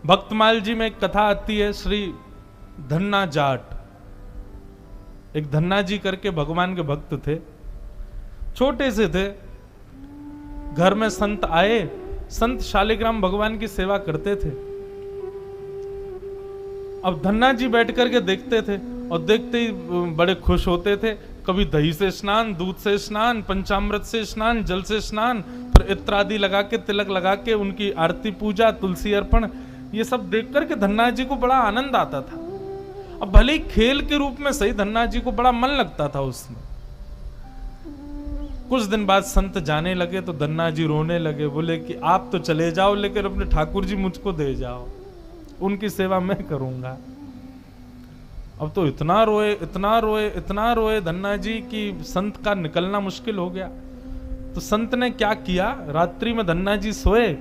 भक्तमाल जी में एक कथा आती है, श्री धन्ना जाट, एक धन्ना जी करके भगवान के भक्त थे, छोटे से थे। घर में संत आए, संत शालिग्राम भगवान की सेवा करते थे। अब धन्ना जी बैठ करके देखते थे और देखते ही बड़े खुश होते थे। कभी दही से स्नान, दूध से स्नान, पंचामृत से स्नान, जल से स्नान, फिर इत्र आदि लगा के, तिलक लगा के उनकी आरती पूजा, तुलसी अर्पण, ये सब देख करके धन्ना जी को बड़ा आनंद आता था। अब भले ही खेल के रूप में सही, धन्ना जी को बड़ा मन लगता था उसमें। कुछ दिन बाद संत जाने लगे तो धन्ना जी रोने लगे, बोले कि आप तो चले जाओ लेकिन अपने ठाकुर जी मुझको दे जाओ, उनकी सेवा मैं करूंगा। अब तो इतना रोए, इतना रोए, इतना रोए धन्ना जी कि संत का निकलना मुश्किल हो गया। तो संत ने क्या किया, रात्रि में धन्ना जी सोए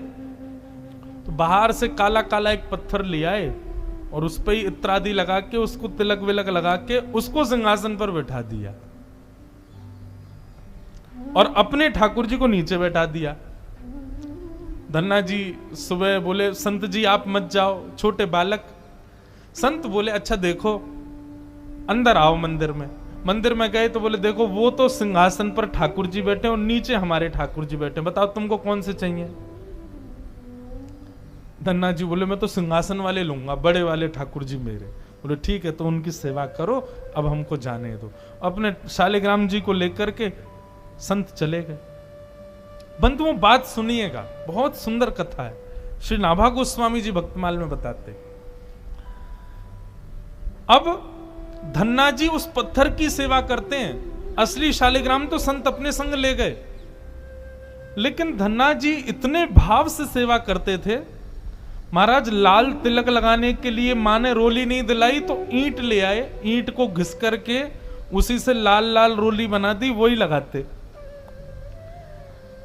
तो बाहर से काला काला एक पत्थर ले आए और उस पर ही इत्र आदि लगा के, उसको तिलक विलक लगा के उसको सिंहासन पर बैठा दिया और अपने ठाकुर जी को नीचे बैठा दिया। धन्ना जी सुबह बोले, संत जी आप मत जाओ, छोटे बालक। संत बोले, अच्छा देखो, अंदर आओ मंदिर में। मंदिर में गए तो बोले, देखो वो तो सिंहासन पर ठाकुर जी बैठे और नीचे हमारे ठाकुर जी बैठे, बताओ तुमको कौन से चाहिए। धन्ना जी बोले, मैं तो सिंहासन वाले लूंगा, बड़े वाले ठाकुर जी मेरे। बोले ठीक है, तो उनकी सेवा करो, अब हमको जाने दो। अपने शालिग्राम जी को लेकर के संत चले गए। बंधुओं बात सुनिएगा, बहुत सुंदर कथा है, श्री नाभा गोस्वामी जी भक्तमाल में बताते। अब धन्ना जी उस पत्थर की सेवा करते हैं, असली शालिग्राम तो संत अपने संग ले गए, लेकिन धन्ना जी इतने भाव से सेवा करते थे। महाराज लाल तिलक लगाने के लिए मां ने रोली नहीं दिलाई तो ईंट ले आए, ईंट को घिस करके उसी से लाल लाल रोली बना दी, वही लगाते।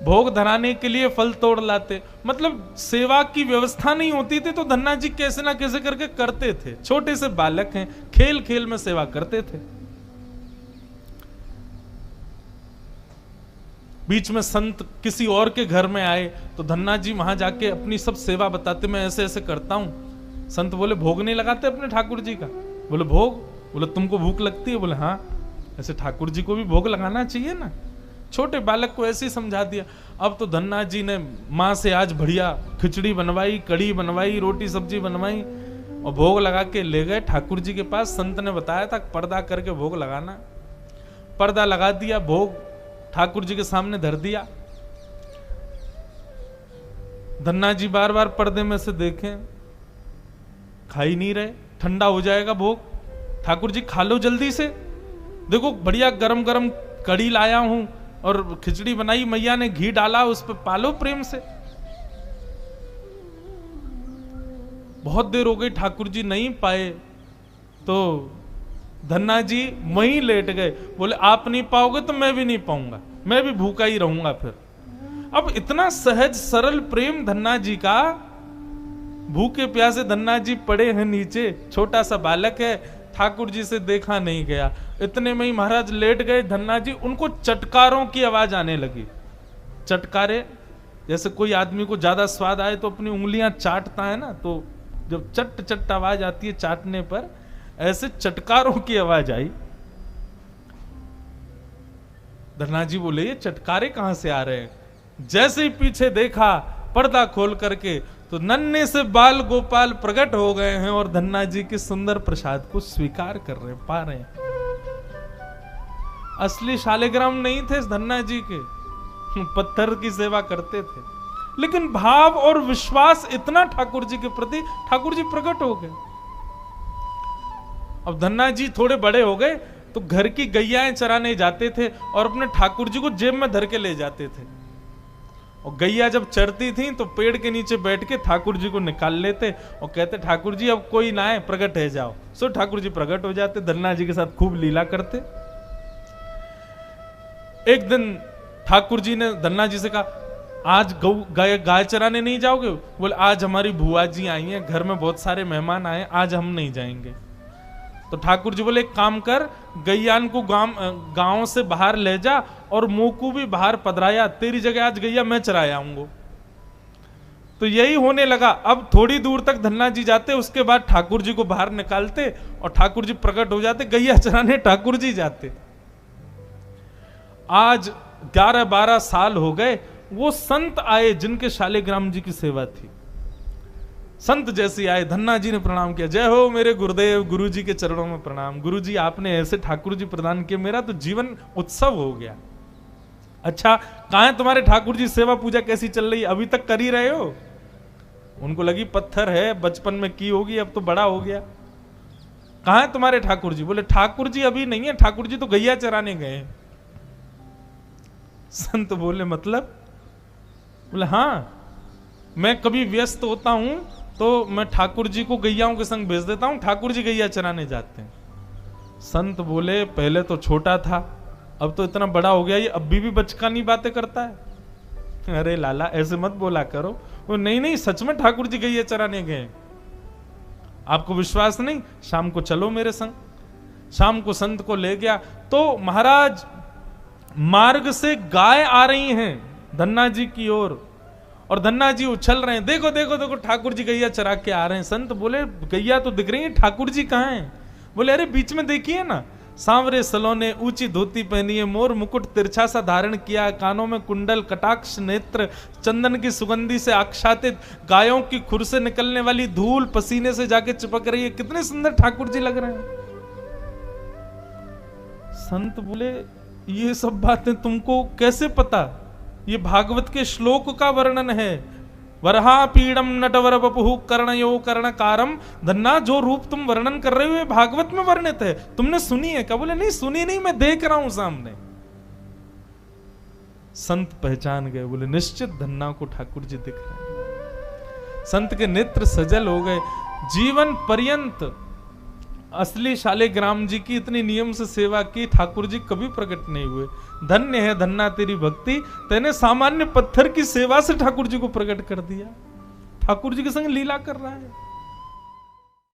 भोग धराने के लिए फल तोड़ लाते। मतलब सेवा की व्यवस्था नहीं होती थी तो धन्ना जी कैसे ना कैसे करके करते थे। छोटे से बालक हैं, खेल खेल में सेवा करते थे। बीच में संत किसी और के घर में आए तो धन्ना जी वहां जाके अपनी सब सेवा बताते, मैं ऐसे ऐसे करता हूं। संत बोले, भोग नहीं लगाते अपने ठाकुर जी का। बोले भोग, बोले तुमको भूख लगती है। बोले हाँ, ऐसे ठाकुर जी को भी भोग लगाना चाहिए ना। छोटे बालक को ऐसे ही समझा दिया। अब तो धन्ना जी ने मां से आज बढ़िया खिचड़ी बनवाई, कड़ी बनवाई, रोटी सब्जी बनवाई और भोग लगा के ले गए ठाकुर जी के पास। संत ने बताया था पर्दा करके भोग लगाना, पर्दा लगा दिया, भोग ठाकुर जी के सामने धर दिया। धन्ना जी बार बार पर्दे में से देखें, खा ही नहीं रहे, ठंडा हो जाएगा भोग। ठाकुर जी खा लो जल्दी से, देखो बढ़िया गरम गरम कड़ी लाया हूं और खिचड़ी बनाई, मैया ने घी डाला उस पर, पालो प्रेम से। बहुत देर हो गई, ठाकुर जी नहीं पाए तो धन्ना जी वहीं लेट गए। बोले आप नहीं पाओगे तो मैं भी नहीं पाऊंगा, मैं भी भूखा ही रहूंगा फिर। अब इतना सहज सरल प्रेम धन्ना जी का, भूखे प्यासे धन्ना जी पड़े हैं नीचे, छोटा सा बालक है, ठाकुर जी से देखा नहीं गया। इतने में ही महाराज लेट गए धन्ना जी, उनको चटकारों की आवाज आने लगी। चटकारे, जैसे कोई आदमी को ज्यादा स्वाद आए तो अपनी उंगलियां चाटता है ना, तो जब चट चट आवाज आती है चाटने पर, ऐसे चटकारों की आवाज आई। धन्ना जी बोले, ये चटकारे कहां से आ रहे हैं। जैसे ही पीछे देखा पर्दा खोल करके तो नन्हे से बाल गोपाल प्रकट हो गए हैं और धन्ना जी के सुंदर प्रसाद को स्वीकार कर रहे, पा रहे हैं। असली शालिग्राम नहीं थे धन्ना जी के, पत्थर की सेवा करते थे, लेकिन भाव और विश्वास इतना ठाकुर जी के प्रति, ठाकुर जी प्रकट हो गए। अब धन्ना जी थोड़े बड़े हो गए तो घर की गैयाएं चराने जाते थे और अपने ठाकुर जी को जेब में धर के ले जाते थे। और गैया जब चरती थी तो पेड़ के नीचे बैठ के ठाकुर जी को निकाल लेते और कहते, ठाकुर जी अब कोई ना आए, प्रकट है जाओ। सो ठाकुर जी प्रकट हो जाते, धन्ना जी के साथ खूब लीला करते। एक दिन ठाकुर जी ने धन्ना जी से कहा, आज गाय चराने नहीं जाओगे। बोले आज हमारी बुआ जी आई हैं, घर में बहुत सारे मेहमान आए, आज हम नहीं जाएंगे। तो ठाकुर जी बोले, एक काम कर, गैयान को गांव से बाहर ले जा और मोकू भी बाहर पधराया, तेरी जगह आज गैया मैं चराया आऊंगा। तो यही होने लगा। अब थोड़ी दूर तक धन्ना जी जाते, उसके बाद ठाकुर जी को बाहर निकालते और ठाकुर जी प्रकट हो जाते, गैया चराने ठाकुर जी जाते। आज 11-12 साल हो गए, वो संत आए जिनके शालिग्राम जी की सेवा थी। संत जैसे आए, धन्ना जी ने प्रणाम किया, जय हो मेरे गुरुदेव, गुरु जी के चरणों में प्रणाम। गुरु जी आपने ऐसे ठाकुर जी प्रदान किए, मेरा तो जीवन उत्सव हो गया। अच्छा, कहां है तुम्हारे ठाकुर जी, सेवा पूजा कैसी चल रही, अभी तक कर ही रहे हो? उनको लगी पत्थर है, बचपन में की होगी, अब तो बड़ा हो गया। कहां है तुम्हारे ठाकुर जी? बोले ठाकुर जी अभी नहीं है, ठाकुर जी तो गैया चराने गए। संत बोले मतलब? बोले हाँ, मैं कभी व्यस्त होता हूं तो मैं ठाकुर जी को गैयाओं के संग भेज देता हूं, ठाकुर जी गैया चराने जाते हैं। संत बोले पहले तो छोटा था, अब तो इतना बड़ा हो गया, ये अभी भी बचकानी बातें करता है। अरे लाला ऐसे मत बोला करो। वो नहीं नहीं, सच में ठाकुर जी गैया चराने गए। आपको विश्वास नहीं? शाम को चलो मेरे संग। शाम को संत को ले गया तो महाराज मार्ग से गाय आ रही हैं धन्ना जी की ओर, और धन्ना जी उछल रहे हैं, देखो देखो देखो ठाकुर जी गैया चरा के आ रहे हैं। संत बोले गैया तो दिख रही है, ठाकुर जी कहाँ हैं? बोले अरे बीच में देखिए ना, सांवरे सलोने, ऊंची धोती पहनी है, मोर मुकुट तिरछा सा धारण किया, कानों में कुंडल, कटाक्ष नेत्र, चंदन की सुगंधी से आच्छादित, गायों की खुर से निकलने वाली धूल पसीने से जाके चिपक रही है, कितने सुंदर ठाकुर जी लग रहे हैं। संत बोले ये सब बातें तुमको कैसे पता? ये भागवत के श्लोक का वर्णन है। वरहा पीड़म नटवर बपुहु कर्णयो कर्णकारम। धन्ना जो रूप तुम वर्णन कर रहे हो ये भागवत में वर्णित है, तुमने सुनी है क्या? बोले नहीं सुनी नहीं, मैं देख रहा हूं सामने। संत पहचान गए, बोले निश्चित धन्ना को ठाकुर जी दिख रहे हैं। संत के नेत्र सजल हो गए। जीवन पर्यंत असली शालिग्राम जी की इतनी नियम से सेवा की, ठाकुर जी कभी प्रकट नहीं हुए। धन्य है धन्ना तेरी भक्ति, तेने सामान्य पत्थर की सेवा से ठाकुर जी को प्रकट कर दिया। ठाकुर जी के संग लीला कर रहा है।